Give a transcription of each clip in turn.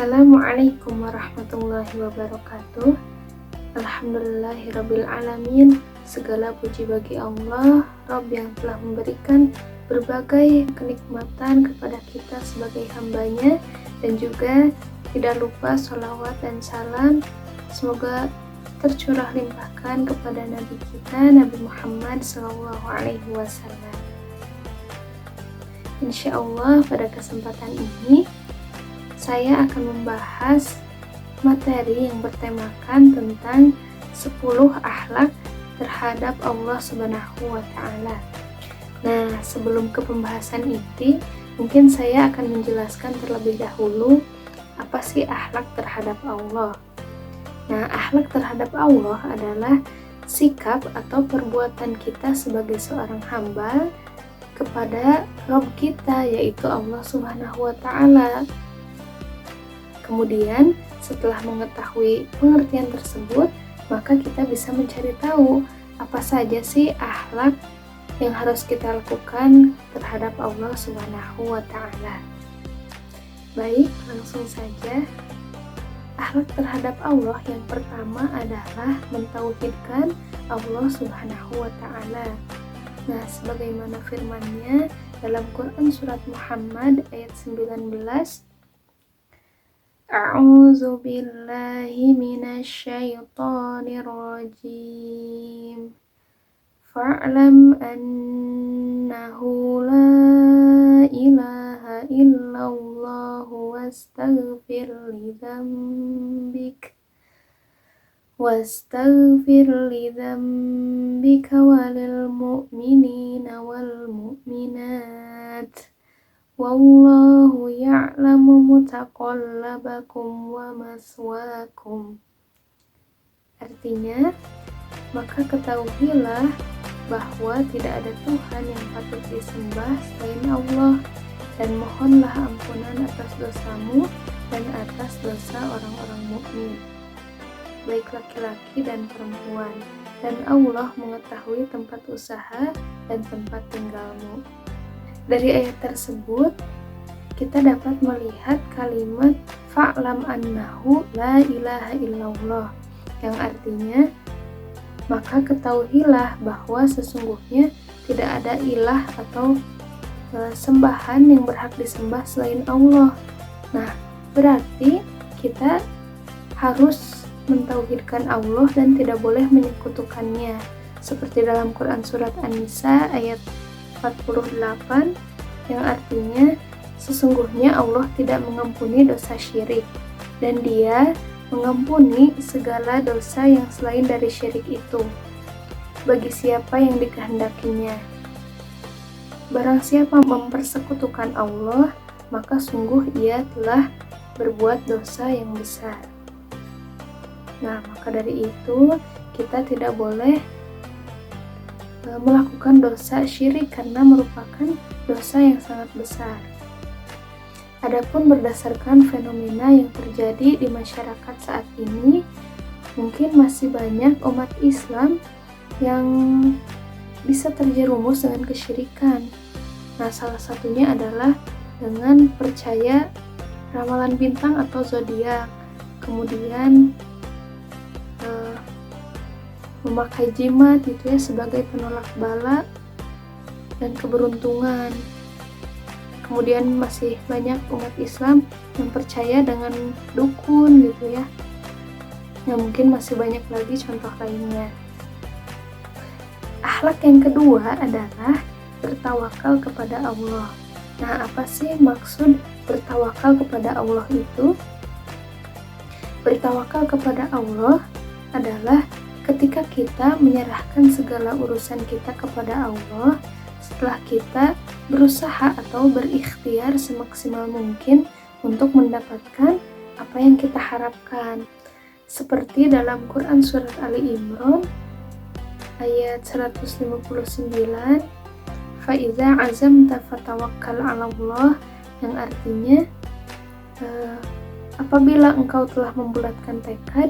Assalamualaikum warahmatullahi wabarakatuh. Alhamdulillahirabbil alamin. Segala puji bagi Allah, Rabb yang telah memberikan berbagai kenikmatan kepada kita sebagai hambanya, dan juga tidak lupa sholawat dan salam semoga tercurah limpahkan kepada Nabi kita, Nabi Muhammad SAW. Insya Allah pada kesempatan ini saya akan membahas materi yang bertemakan tentang 10 akhlak terhadap Allah Subhanahu wa Ta'ala. Nah, sebelum ke pembahasan ini, mungkin saya akan menjelaskan terlebih dahulu apa sih akhlak terhadap Allah. Nah, akhlak terhadap Allah adalah sikap atau perbuatan kita sebagai seorang hamba kepada Rabb kita, yaitu Allah Subhanahu wa Ta'ala. Kemudian setelah mengetahui pengertian tersebut, maka kita bisa mencari tahu apa saja sih akhlak yang harus kita lakukan terhadap Allah Subhanahu wa Ta'ala. Baik, langsung saja. Akhlak terhadap Allah yang pertama adalah mentauhidkan Allah Subhanahu wa Ta'ala. Nah, sebagaimana firman-Nya dalam Quran surat Muhammad ayat 19, A'udzu billahi minasyaitonir rajim. Fa'lam annahu la ilaha illallah wastaghfir li dzambika walil mu'minina wal mu'minat. Wallahu ya'lamu mutaqallabakum wa maswaakum. Artinya, maka ketahuilah bahwa tidak ada Tuhan yang patut disembah selain Allah, dan mohonlah ampunan atas dosamu dan atas dosa orang-orang mukmin, baik laki-laki dan perempuan, dan Allah mengetahui tempat usaha dan tempat tinggalmu. Dari ayat tersebut, kita dapat melihat kalimat fa'lam annahu la ilaha illallah, yang artinya, maka ketahuilah bahwa sesungguhnya tidak ada ilah atau sembahan yang berhak disembah selain Allah. Nah, berarti kita harus mentauhidkan Allah dan tidak boleh menyekutukannya, seperti dalam Quran surat An-Nisa ayat 48, yang artinya sesungguhnya Allah tidak mengampuni dosa syirik, dan Dia mengampuni segala dosa yang selain dari syirik itu bagi siapa yang dikehendakinya. Barang siapa mempersekutukan Allah, maka sungguh ia telah berbuat dosa yang besar. Nah, maka dari itu kita tidak boleh melakukan dosa syirik karena merupakan dosa yang sangat besar. Adapun berdasarkan fenomena yang terjadi di masyarakat saat ini, mungkin masih banyak umat Islam yang bisa terjerumus dengan kesyirikan. Nah, salah satunya adalah dengan percaya ramalan bintang atau zodiak, kemudian memakai jimat gitu ya sebagai penolak bala dan keberuntungan. Kemudian masih banyak umat Islam yang percaya dengan dukun gitu ya. Ya, mungkin masih banyak lagi contoh lainnya. Akhlak yang kedua adalah bertawakal kepada Allah. Nah, apa sih maksud bertawakal kepada Allah itu? Bertawakal kepada Allah adalah ketika kita menyerahkan segala urusan kita kepada Allah setelah kita berusaha atau berikhtiar semaksimal mungkin untuk mendapatkan apa yang kita harapkan. Seperti dalam Quran surat Ali Imran ayat 159, Fa'iza azamta fatawakkal 'ala Allah, yang artinya apabila engkau telah membulatkan tekad,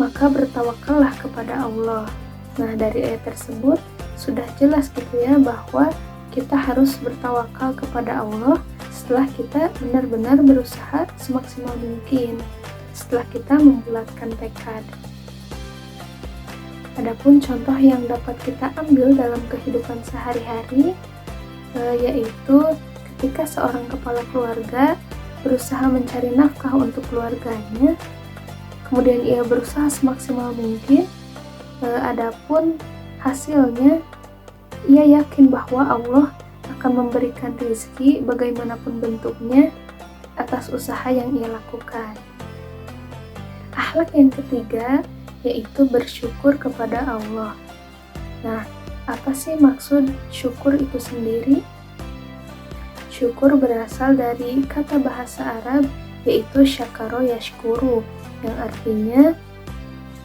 maka bertawakallah kepada Allah. Nah, dari ayat tersebut sudah jelas gitu ya bahwa kita harus bertawakal kepada Allah setelah kita benar-benar berusaha semaksimal mungkin, setelah kita membulatkan tekad. Adapun contoh yang dapat kita ambil dalam kehidupan sehari-hari, yaitu ketika seorang kepala keluarga berusaha mencari nafkah untuk keluarganya, kemudian ia berusaha semaksimal mungkin, adapun hasilnya ia yakin bahwa Allah akan memberikan rezeki bagaimanapun bentuknya atas usaha yang ia lakukan. Akhlak yang ketiga yaitu bersyukur kepada Allah. Nah, apa sih maksud syukur itu sendiri? Syukur berasal dari kata bahasa Arab yaitu syakaro yashkuru, yang artinya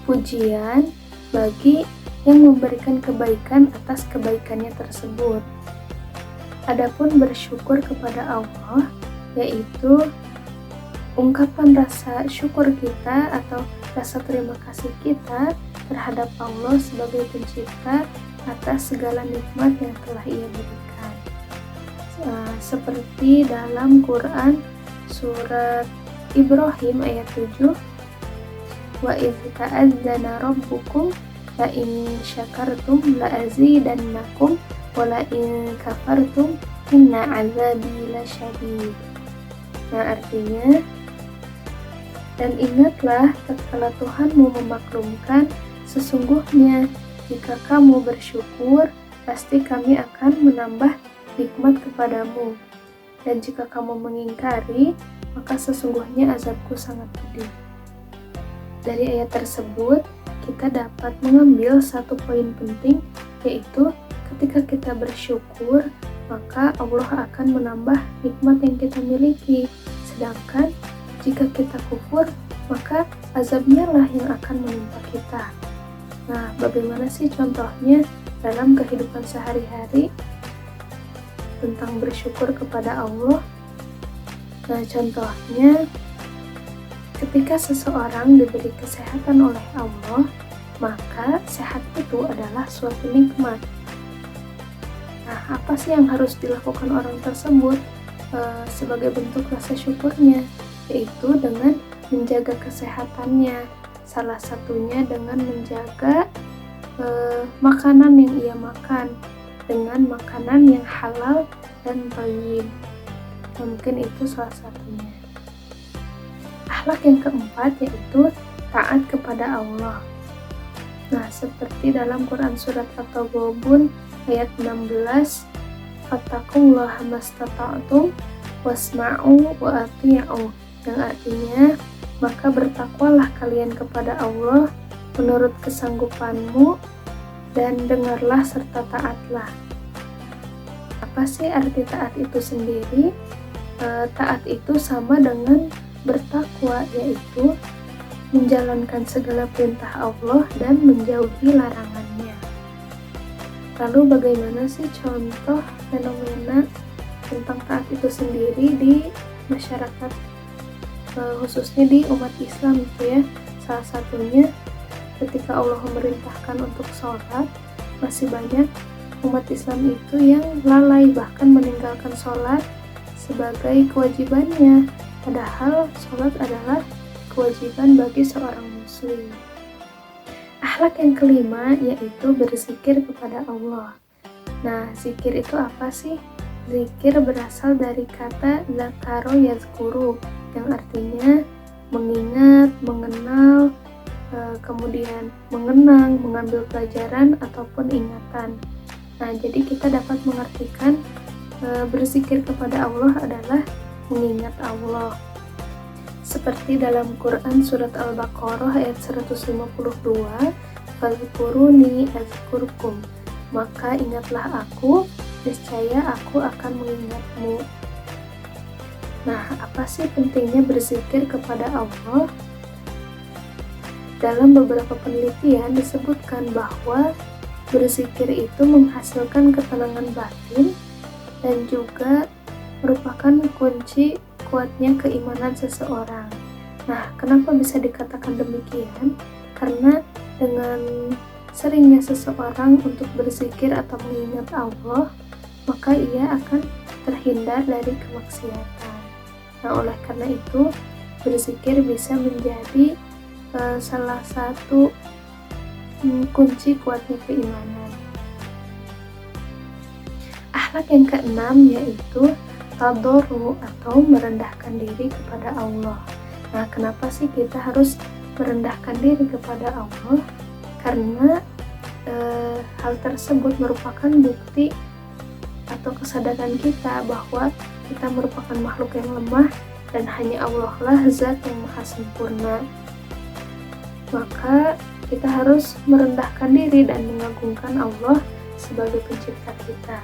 pujian bagi yang memberikan kebaikan atas kebaikannya tersebut. Adapun bersyukur kepada Allah yaitu ungkapan rasa syukur kita atau rasa terima kasih kita terhadap Allah sebagai pencipta atas segala nikmat yang telah Ia berikan. Seperti dalam Quran surat Ibrahim ayat 7, wa idz ta'adzana rabbukum la in syakartum la azidannakum wa la in kafartum inna azabi lasyadid. Nah, artinya, dan ingatlah tatkala Tuhanmu memaklumkan, sesungguhnya jika kamu bersyukur, pasti kami akan menambah nikmat kepadamu. Dan jika kamu mengingkari, maka sesungguhnya azabku sangat pedih. Dari ayat tersebut, kita dapat mengambil satu poin penting, yaitu ketika kita bersyukur, maka Allah akan menambah nikmat yang kita miliki. Sedangkan jika kita kufur, maka azabnya lah yang akan menimpa kita. Nah, bagaimana sih contohnya dalam kehidupan sehari-hari tentang bersyukur kepada Allah? Nah, contohnya ketika seseorang diberi kesehatan oleh Allah, maka sehat itu adalah suatu nikmat. Nah, apa sih yang harus dilakukan orang tersebut sebagai bentuk rasa syukurnya? Yaitu dengan menjaga kesehatannya. Salah satunya dengan menjaga makanan yang ia makan, dengan makanan yang halal dan thayyib. Mungkin itu salah satunya. Akhlak yang keempat yaitu taat kepada Allah. Nah, seperti dalam Quran surat At-Taghabun ayat 16, fattaqullaha mastata'tum wasma'u wa ati'u, yang artinya, maka bertakwalah kalian kepada Allah menurut kesanggupanmu dan dengarlah serta taatlah. Apa sih arti taat itu sendiri? Taat itu sama dengan bertakwa, yaitu menjalankan segala perintah Allah dan menjauhi larangannya. Lalu bagaimana sih contoh fenomena tentang taat itu sendiri di masyarakat, khususnya di umat Islam gitu ya? Salah satunya ketika Allah memerintahkan untuk sholat, masih banyak umat Islam itu yang lalai bahkan meninggalkan sholat sebagai kewajibannya, padahal sholat adalah kewajiban bagi seorang muslim. Akhlak yang kelima yaitu berzikir kepada Allah. Nah, zikir itu apa sih? Zikir berasal dari kata zakaro yazkuru, yang artinya mengingat, mengenal, kemudian mengenang, mengambil pelajaran ataupun ingatan. Nah, jadi kita dapat mengartikan berzikir kepada Allah adalah mengingat Allah. Seperti dalam Quran surat Al-Baqarah ayat 152, fadhkuruni azkurkum, maka ingatlah aku, niscaya aku akan mengingatmu. Nah, apa sih pentingnya berzikir kepada Allah? Dalam beberapa penelitian disebutkan bahwa berzikir itu menghasilkan ketenangan batin dan juga merupakan kunci kuatnya keimanan seseorang. Nah, kenapa bisa dikatakan demikian? Karena dengan seringnya seseorang untuk berzikir atau mengingat Allah, maka ia akan terhindar dari kemaksiatan. Nah, oleh karena itu berzikir bisa menjadi salah satu kunci kuatnya keimanan. Akhlak yang keenam yaitu tadarru atau merendahkan diri kepada Allah. Nah, kenapa sih kita harus merendahkan diri kepada Allah? Karena hal tersebut merupakan bukti atau kesadaran kita bahwa kita merupakan makhluk yang lemah dan hanya Allah lah zat yang maha sempurna. Maka kita harus merendahkan diri dan mengagungkan Allah sebagai pencipta kita.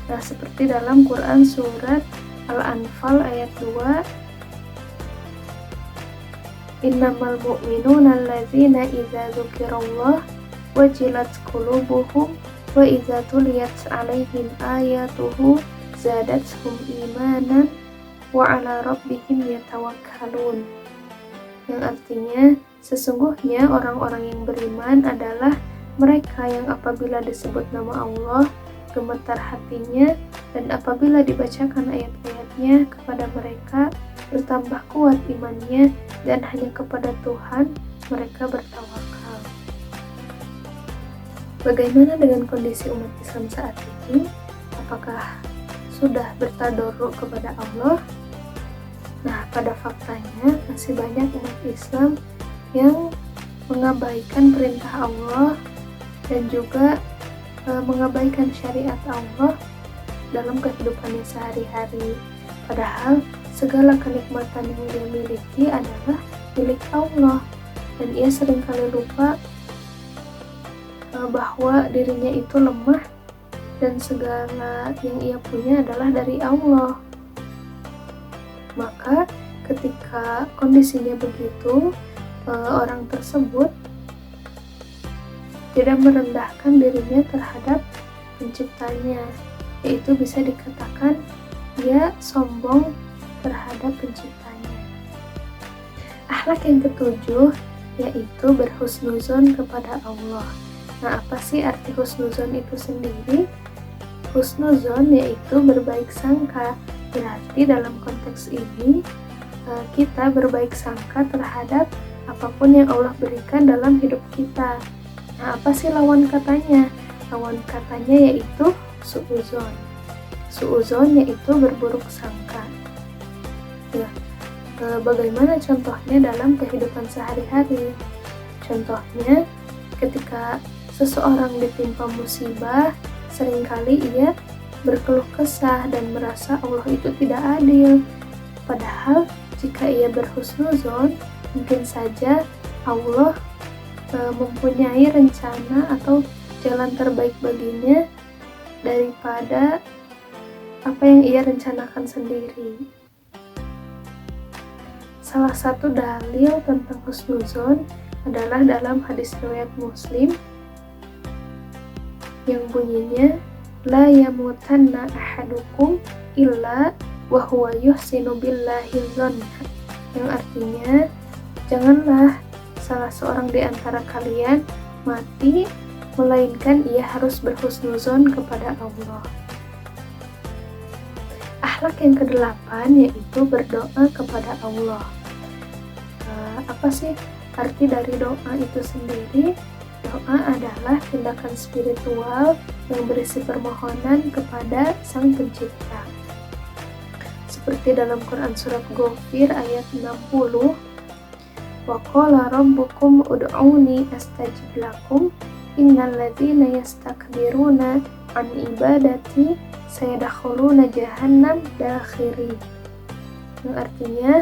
Nah, seperti dalam Quran surat Al-Anfal ayat 2, innamal mu'minuna alladzina idza dzukirallah wajilat qulubuhum wa idza tuliyat 'alaihim ayatuhu zadatuhum imanan wa 'ala rabbihim yatawakkalun. Yang artinya, sesungguhnya orang-orang yang beriman adalah mereka yang apabila disebut nama Allah gemetar hatinya, dan apabila dibacakan ayat-ayatnya kepada mereka bertambah kuat imannya, dan hanya kepada Tuhan mereka bertawakal. Bagaimana dengan kondisi umat Islam saat ini? Apakah sudah bertadarru kepada Allah? Nah, pada faktanya masih banyak umat Islam yang mengabaikan perintah Allah dan juga mengabaikan syariat Allah dalam kehidupannya sehari-hari. Padahal segala kenikmatan yang dia miliki adalah milik Allah, dan ia seringkali lupa bahwa dirinya itu lemah dan segala yang ia punya adalah dari Allah. Maka ketika kondisinya begitu, orang tersebut tidak merendahkan dirinya terhadap penciptanya, yaitu bisa dikatakan dia sombong terhadap penciptanya. Akhlak yang ketujuh yaitu berhusnuzon kepada Allah. Nah, apa sih arti husnuzon itu sendiri? Husnuzon yaitu berbaik sangka. Berarti dalam konteks ini kita berbaik sangka terhadap apapun yang Allah berikan dalam hidup kita. Nah, apa sih lawan katanya? Lawan katanya yaitu su'uzon. Su'uzon yaitu berburuk sangka. Ya, bagaimana contohnya dalam kehidupan sehari-hari? Contohnya, ketika seseorang ditimpa musibah, seringkali ia berkeluh kesah dan merasa Allah itu tidak adil. Padahal jika ia berhusnuzon, mungkin saja Allah mempunyai rencana atau jalan terbaik baginya daripada apa yang ia rencanakan sendiri. Salah satu dalil tentang husnuzon adalah dalam hadis riwayat Muslim yang bunyinya la yamutanna ahadukum illa wa huwa yuhsinu billahi dhanna, yang artinya janganlah salah seorang di antara kalian mati melainkan ia harus berhusnuzon kepada Allah. Akhlak yang kedelapan yaitu berdoa kepada Allah. Apa sih arti dari doa itu sendiri? Doa adalah tindakan spiritual yang berisi permohonan kepada Sang Pencipta. Seperti dalam Quran surat Ghafir ayat 60, wa qala rabbukum ud'uni astajib lakum innal ladzina yastakbiruna an ibadati sayadkhuluna jahannam dakhiri. Yang artinya,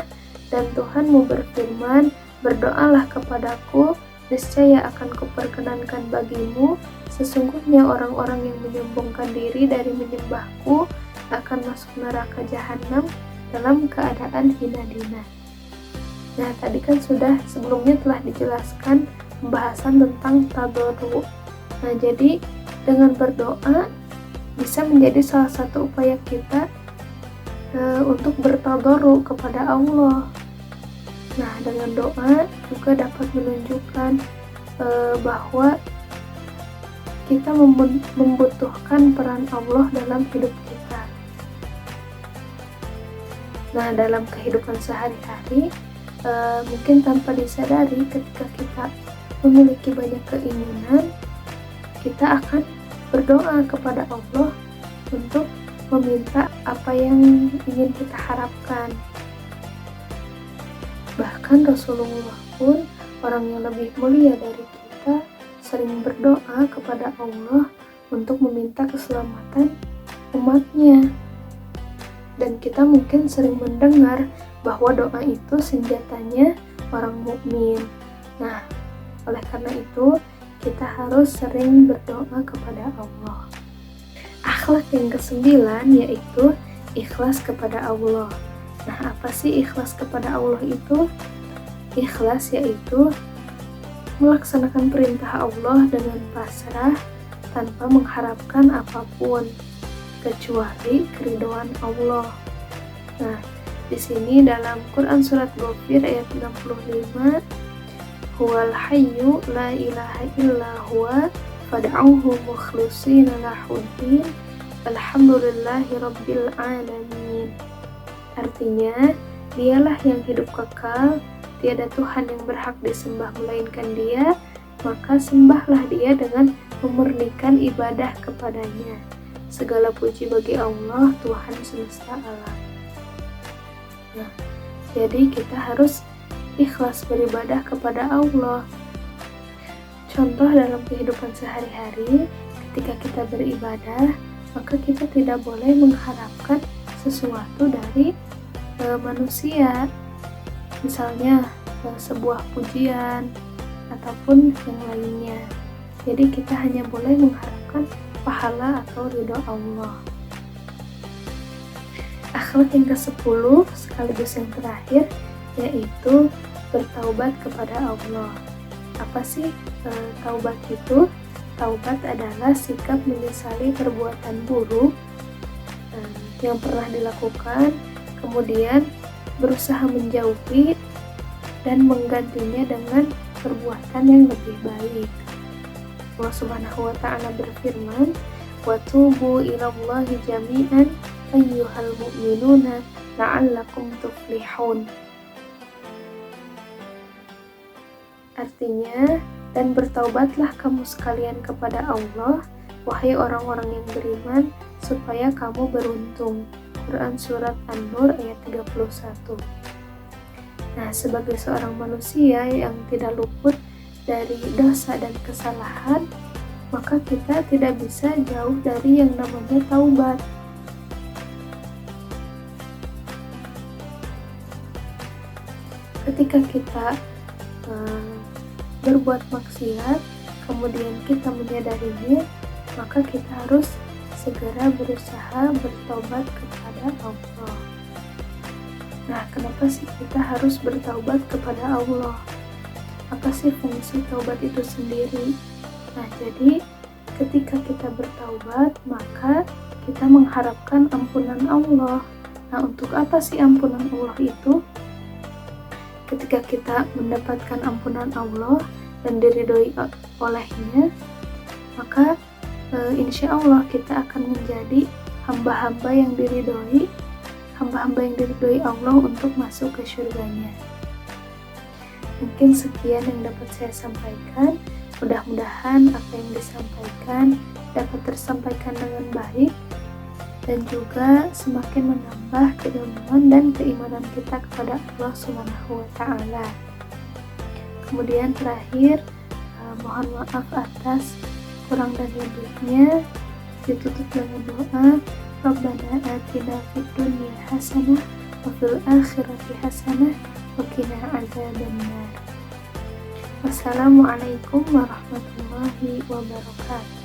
dan Tuhanmu berfirman, berdoalah kepadaku, niscaya akan kuperkenankan bagimu, sesungguhnya orang-orang yang menyombongkan diri dari menyembahku akan masuk neraka jahanam dalam keadaan hina dina. Nah, tadi kan sudah sebelumnya telah dijelaskan pembahasan tentang tadarru. Nah, jadi dengan berdoa bisa menjadi salah satu upaya kita untuk bertadarru kepada Allah. Nah, dengan doa juga dapat menunjukkan bahwa kita membutuhkan peran Allah dalam hidup kita. Nah, dalam kehidupan sehari-hari, mungkin tanpa disadari ketika kita memiliki banyak keinginan, kita akan berdoa kepada Allah untuk meminta apa yang ingin kita harapkan. Bahkan Rasulullah pun, orang yang lebih mulia dari kita, sering berdoa kepada Allah untuk meminta keselamatan umatnya. Dan kita mungkin sering mendengar bahwa doa itu senjatanya orang mukmin. Nah, oleh karena itu kita harus sering berdoa kepada Allah. Akhlak yang ke-9 yaitu ikhlas kepada Allah. Nah, apa sih ikhlas kepada Allah itu? Ikhlas yaitu melaksanakan perintah Allah dengan pasrah tanpa mengharapkan apapun kecuali keridhaan Allah. Nah, di sini dalam Quran surat Ghafir ayat 65, Huwal hayyu la ilaha illa huwa fad'uhu mukhlishina lahuddin alhamdulillahi rabbil alamin. Artinya, dialah yang hidup kekal, tiada Tuhan yang berhak disembah melainkan Dia, maka sembahlah Dia dengan memurnikan ibadah kepadanya. Segala puji bagi Allah, Tuhan semesta alam. Nah, jadi kita harus ikhlas beribadah kepada Allah. Contoh dalam kehidupan sehari-hari, ketika kita beribadah, maka kita tidak boleh mengharapkan sesuatu dari manusia. Misalnya sebuah pujian ataupun yang lainnya. Jadi kita hanya boleh mengharapkan pahala atau ridho Allah. Akhlak yang ke-10 sekaligus yang terakhir yaitu bertaubat kepada Allah. Apa sih taubat itu? Taubat adalah sikap menyesali perbuatan buruk yang pernah dilakukan, kemudian berusaha menjauhi dan menggantinya dengan perbuatan yang lebih baik. Allah Subhanahu wa ta'ala berfirman, wa tubu ilallahi jami'an ayyuhal mu'minuna la'allakum tuflihun. Artinya, dan bertaubatlah kamu sekalian kepada Allah, wahai orang-orang yang beriman, supaya kamu beruntung. Quran surat An-Nur ayat 31. Nah, sebagai seorang manusia yang tidak luput dari dosa dan kesalahan, maka kita tidak bisa jauh dari yang namanya taubat. Ketika kita berbuat maksiat, kemudian kita menyadarinya, maka kita harus segera berusaha bertaubat kepada Allah. Nah, kenapa sih kita harus bertaubat kepada Allah? Apa sih fungsi taubat itu sendiri? Nah, jadi ketika kita bertaubat, maka kita mengharapkan ampunan Allah. Nah, untuk apa sih ampunan Allah itu? Ketika kita mendapatkan ampunan Allah dan diridhoi olehnya, maka insya Allah kita akan menjadi hamba-hamba yang diridhoi Allah untuk masuk ke surganya. Mungkin sekian yang dapat saya sampaikan. Mudah-mudahan apa yang disampaikan dapat tersampaikan dengan baik dan juga semakin menambah keilmuan dan keimanan kita kepada Allah Subhanahu wa ta'ala. Kemudian terakhir, mohon maaf atas kurang dan lebihnya. Ditutup dengan doa, Rabbana atina fid dunya hasanah wa fil akhirati hasanah wa qina adzabannar. Wassalamualaikum warahmatullahi wabarakatuh.